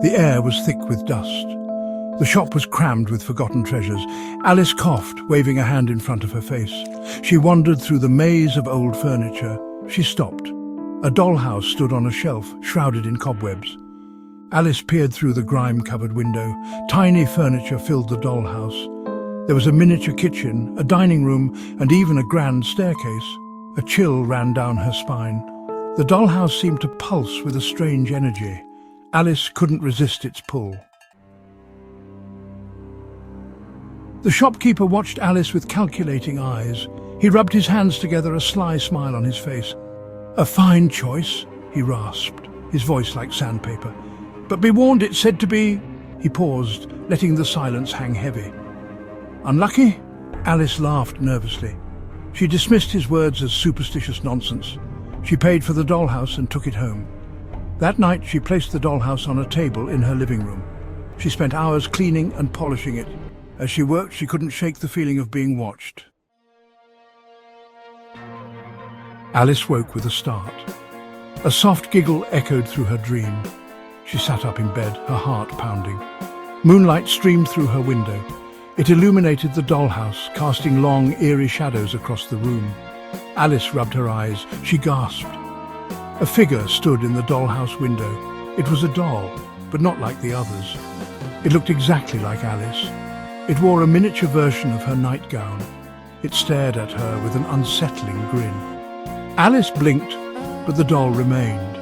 The air was thick with dust. The shop was crammed with forgotten treasures. Alice coughed, waving a hand in front of her face. She wandered through the maze of old furniture. She stopped. A dollhouse stood on a shelf, shrouded in cobwebs. Alice peered through the grime-covered window. Tiny furniture filled the dollhouse. There was a miniature kitchen, a dining room, and even a grand staircase. A chill ran down her spine. The dollhouse seemed to pulse with a strange energy. Alice couldn't resist its pull. The shopkeeper watched Alice with calculating eyes. He rubbed his hands together, a sly smile on his face. "A fine choice," he rasped, his voice like sandpaper. "But be warned, it's said to be—" He paused, letting the silence hang heavy. "Unlucky?" Alice laughed nervously. She dismissed his words as superstitious nonsense. She paid for the dollhouse and took it home. That night she placed the dollhouse on a table in her living room. She spent hours cleaning and polishing it. As she worked, she couldn't shake the feeling of being watched. Alice woke with a start. A soft giggle echoed through her dream. She sat up in bed, her heart pounding. Moonlight streamed through her window. It illuminated the dollhouse, casting long, eerie shadows across the room. Alice rubbed her eyes. She gasped. A figure stood in the dollhouse window. It was a doll, but not like the others. It looked exactly like Alice. It wore a miniature version of her nightgown. It stared at her with an unsettling grin. Alice blinked, but the doll remained.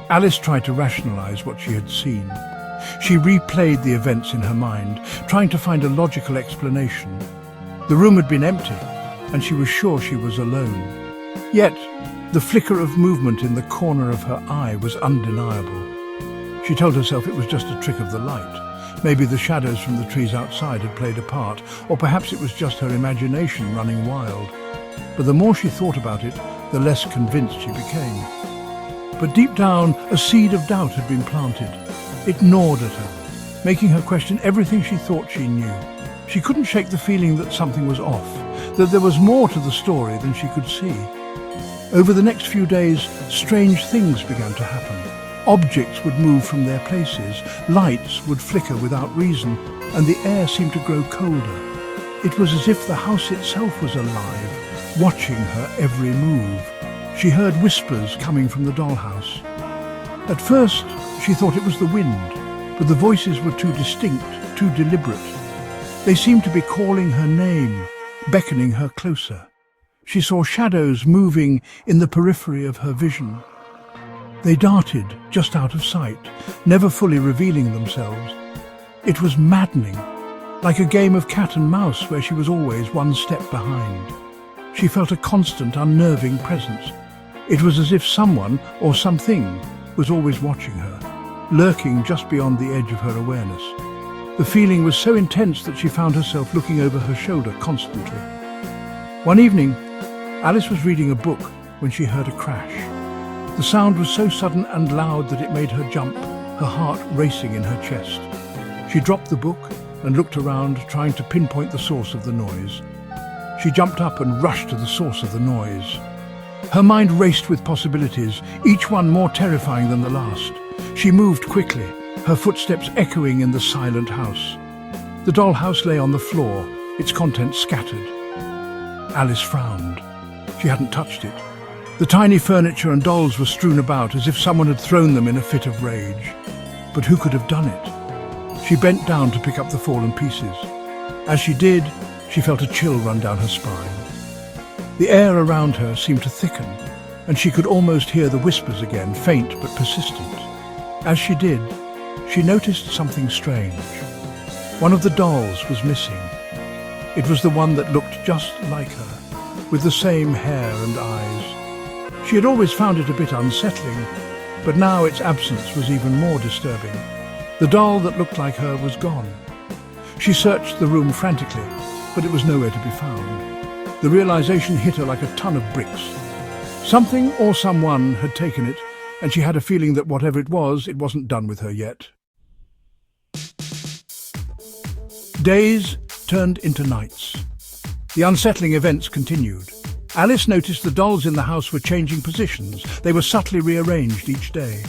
Alice tried to rationalize what she had seen. She replayed the events in her mind, trying to find a logical explanation. The room had been empty, and she was sure she was alone. Yet, the flicker of movement in the corner of her eye was undeniable. She told herself it was just a trick of the light. Maybe the shadows from the trees outside had played a part, or perhaps it was just her imagination running wild. But the more she thought about it, the less convinced she became. But deep down, a seed of doubt had been planted. It gnawed at her, making her question everything she thought she knew. She couldn't shake the feeling that something was off, that there was more to the story than she could see. Over the next few days, strange things began to happen. Objects would move from their places, lights would flicker without reason, and the air seemed to grow colder. It was as if the house itself was alive, watching her every move. She heard whispers coming from the dollhouse. At first, she thought it was the wind, but the voices were too distinct, too deliberate. They seemed to be calling her name, beckoning her closer. She saw shadows moving in the periphery of her vision. They darted just out of sight, never fully revealing themselves. It was maddening, like a game of cat and mouse where she was always one step behind. She felt a constant, unnerving presence. It was as if someone or something was always watching her, lurking just beyond the edge of her awareness. The feeling was so intense that she found herself looking over her shoulder constantly. One evening, Alice was reading a book when she heard a crash. The sound was so sudden and loud that it made her jump, her heart racing in her chest. She dropped the book and looked around, trying to pinpoint the source of the noise. She jumped up and rushed to the source of the noise. Her mind raced with possibilities, each one more terrifying than the last. She moved quickly, her footsteps echoing in the silent house. The dollhouse lay on the floor, its contents scattered. Alice frowned. She hadn't touched it. The tiny furniture and dolls were strewn about as if someone had thrown them in a fit of rage. But who could have done it? She bent down to pick up the fallen pieces. As she did, she felt a chill run down her spine. The air around her seemed to thicken, and she could almost hear the whispers again, faint but persistent. As she did, she noticed something strange. One of the dolls was missing. It was the one that looked just like her, with the same hair and eyes. She had always found it a bit unsettling, but now its absence was even more disturbing. The doll that looked like her was gone. She searched the room frantically, but it was nowhere to be found. The realization hit her like a ton of bricks. Something or someone had taken it, and she had a feeling that whatever it wasn't done with her yet. Days turned into nights. The unsettling events continued. Alice noticed the dolls in the house were changing positions. They were subtly rearranged each day.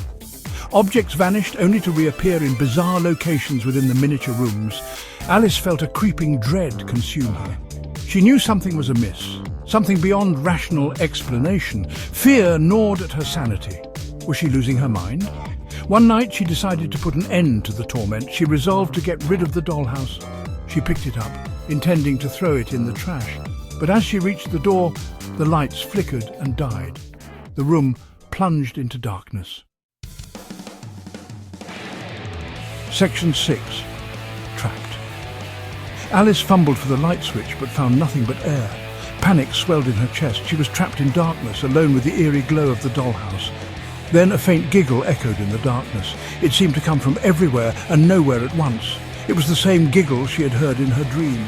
Objects vanished only to reappear in bizarre locations within the miniature rooms. Alice felt a creeping dread consume her. She knew something was amiss, something beyond rational explanation. Fear gnawed at her sanity. Was she losing her mind? One night she decided to put an end to the torment. She resolved to get rid of the dollhouse. She picked it up, intending to throw it in the trash. But as she reached the door, the lights flickered and died. The room plunged into darkness. Section 6. Trapped. Alice fumbled for the light switch but found nothing but air. Panic swelled in her chest. She was trapped in darkness, alone with the eerie glow of the dollhouse. Then a faint giggle echoed in the darkness. It seemed to come from everywhere and nowhere at once. It was the same giggle she had heard in her dream.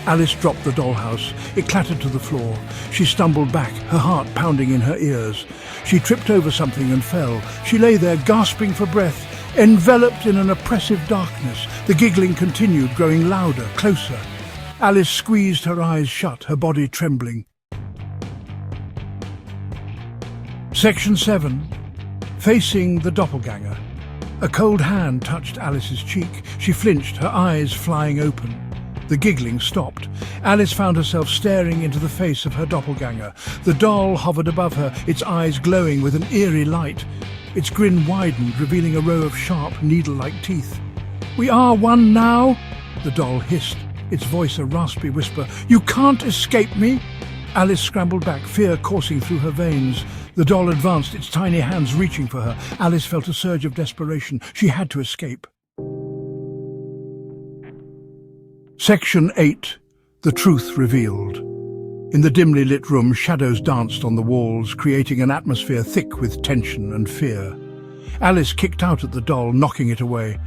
Alice dropped the dollhouse. It clattered to the floor. She stumbled back, her heart pounding in her ears. She tripped over something and fell. She lay there, gasping for breath, enveloped in an oppressive darkness. The giggling continued, growing louder, closer. Alice squeezed her eyes shut, her body trembling. Section 7. Facing the doppelganger. A cold hand touched Alice's cheek. She flinched, her eyes flying open. The giggling stopped. Alice found herself staring into the face of her doppelganger. The doll hovered above her, its eyes glowing with an eerie light. Its grin widened, revealing a row of sharp, needle-like teeth. "We are one now," the doll hissed, its voice a raspy whisper. "You can't escape me." Alice scrambled back, fear coursing through her veins. The doll advanced, its tiny hands reaching for her. Alice felt a surge of desperation. She had to escape. Section 8. The Truth Revealed. In the dimly lit room, shadows danced on the walls, creating an atmosphere thick with tension and fear. Alice kicked out at the doll, knocking it away.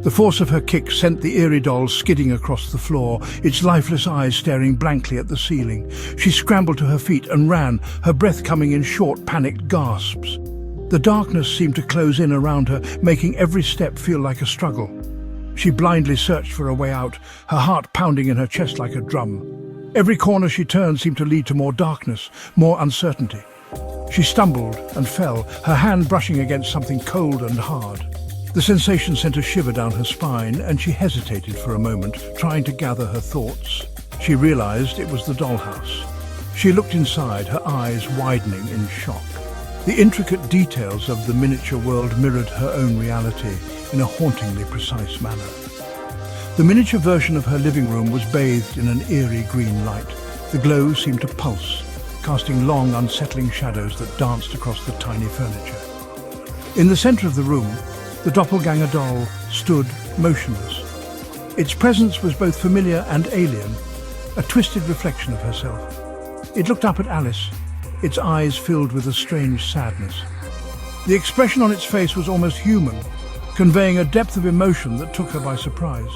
The force of her kick sent the eerie doll skidding across the floor, its lifeless eyes staring blankly at the ceiling. She scrambled to her feet and ran, her breath coming in short, panicked gasps. The darkness seemed to close in around her, making every step feel like a struggle. She blindly searched for a way out, her heart pounding in her chest like a drum. Every corner she turned seemed to lead to more darkness, more uncertainty. She stumbled and fell, her hand brushing against something cold and hard. The sensation sent a shiver down her spine, and she hesitated for a moment, trying to gather her thoughts. She realized it was the dollhouse. She looked inside, her eyes widening in shock. The intricate details of the miniature world mirrored her own reality in a hauntingly precise manner. The miniature version of her living room was bathed in an eerie green light. The glow seemed to pulse, casting long, unsettling shadows that danced across the tiny furniture. In the center of the room, the doppelganger doll stood motionless. Its presence was both familiar and alien, a twisted reflection of herself. It looked up at Alice, its eyes filled with a strange sadness. The expression on its face was almost human, conveying a depth of emotion that took her by surprise.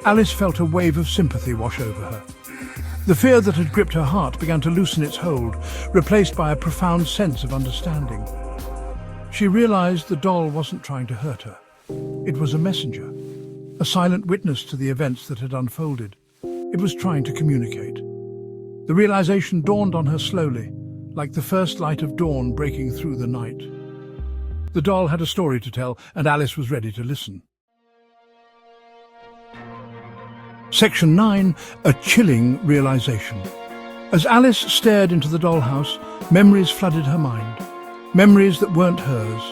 Alice felt a wave of sympathy wash over her. The fear that had gripped her heart began to loosen its hold, replaced by a profound sense of understanding. She realized the doll wasn't trying to hurt her. It was a messenger, a silent witness to the events that had unfolded. It was trying to communicate. The realization dawned on her slowly, like the first light of dawn breaking through the night. The doll had a story to tell, and Alice was ready to listen. Section 9. A Chilling Realisation. As Alice stared into the dollhouse, memories flooded her mind. Memories that weren't hers.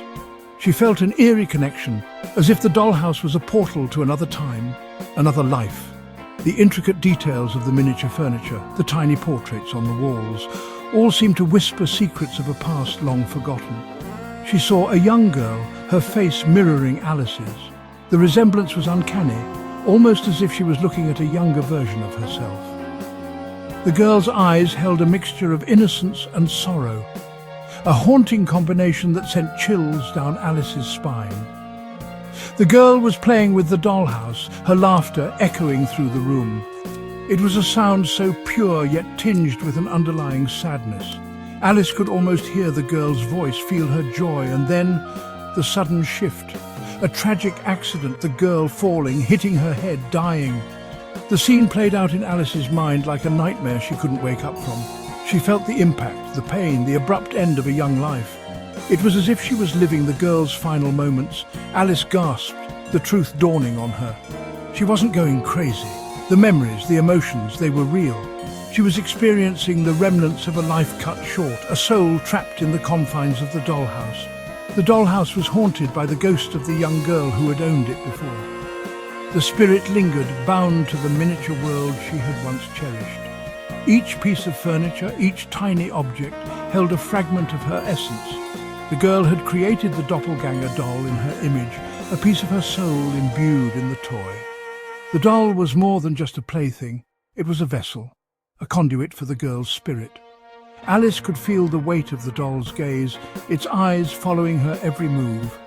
She felt an eerie connection, as if the dollhouse was a portal to another time, another life. The intricate details of the miniature furniture, the tiny portraits on the walls, all seemed to whisper secrets of a past long forgotten. She saw a young girl, her face mirroring Alice's. The resemblance was uncanny, almost as if she was looking at a younger version of herself. The girl's eyes held a mixture of innocence and sorrow, a haunting combination that sent chills down Alice's spine. The girl was playing with the dollhouse, her laughter echoing through the room. It was a sound so pure yet tinged with an underlying sadness. Alice could almost hear the girl's voice, feel her joy, and then the sudden shift. A tragic accident, the girl falling, hitting her head, dying. The scene played out in Alice's mind like a nightmare she couldn't wake up from. She felt the impact, the pain, the abrupt end of a young life. It was as if she was living the girl's final moments. Alice gasped, the truth dawning on her. She wasn't going crazy. The memories, the emotions, they were real. She was experiencing the remnants of a life cut short, a soul trapped in the confines of the dollhouse. The dollhouse was haunted by the ghost of the young girl who had owned it before. The spirit lingered, bound to the miniature world she had once cherished. Each piece of furniture, each tiny object, held a fragment of her essence. The girl had created the doppelganger doll in her image, a piece of her soul imbued in the toy. The doll was more than just a plaything. It was a vessel, a conduit for the girl's spirit. Alice could feel the weight of the doll's gaze, its eyes following her every move.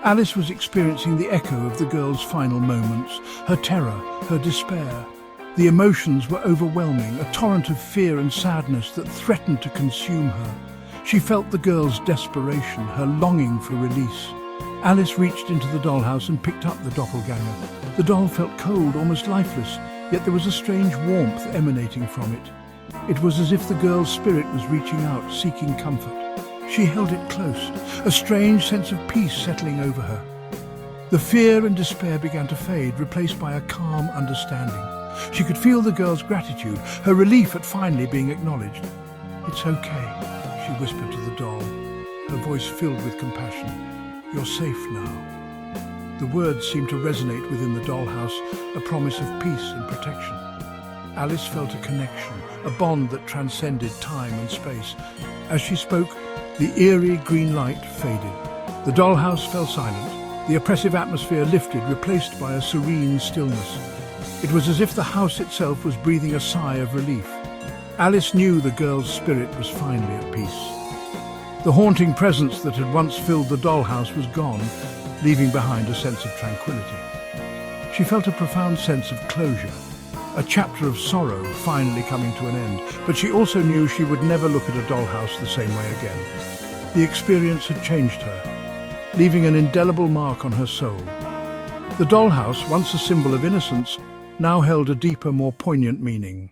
Alice was experiencing the echo of the girl's final moments, her terror, her despair. The emotions were overwhelming, a torrent of fear and sadness that threatened to consume her. She felt the girl's desperation, her longing for release. Alice reached into the dollhouse and picked up the doppelganger. The doll felt cold, almost lifeless, yet there was a strange warmth emanating from it. It was as if the girl's spirit was reaching out, seeking comfort. She held it close, a strange sense of peace settling over her. The fear and despair began to fade, replaced by a calm understanding. She could feel the girl's gratitude, her relief at finally being acknowledged. "It's okay," she whispered to the doll, her voice filled with compassion. "You're safe now." The words seemed to resonate within the dollhouse, a promise of peace and protection. Alice felt a connection, a bond that transcended time and space. As she spoke, the eerie green light faded. The dollhouse fell silent. The oppressive atmosphere lifted, replaced by a serene stillness. It was as if the house itself was breathing a sigh of relief. Alice knew the girl's spirit was finally at peace. The haunting presence that had once filled the dollhouse was gone, leaving behind a sense of tranquility. She felt a profound sense of closure, a chapter of sorrow finally coming to an end, but she also knew she would never look at a dollhouse the same way again. The experience had changed her, leaving an indelible mark on her soul. The dollhouse, once a symbol of innocence, now held a deeper, more poignant meaning.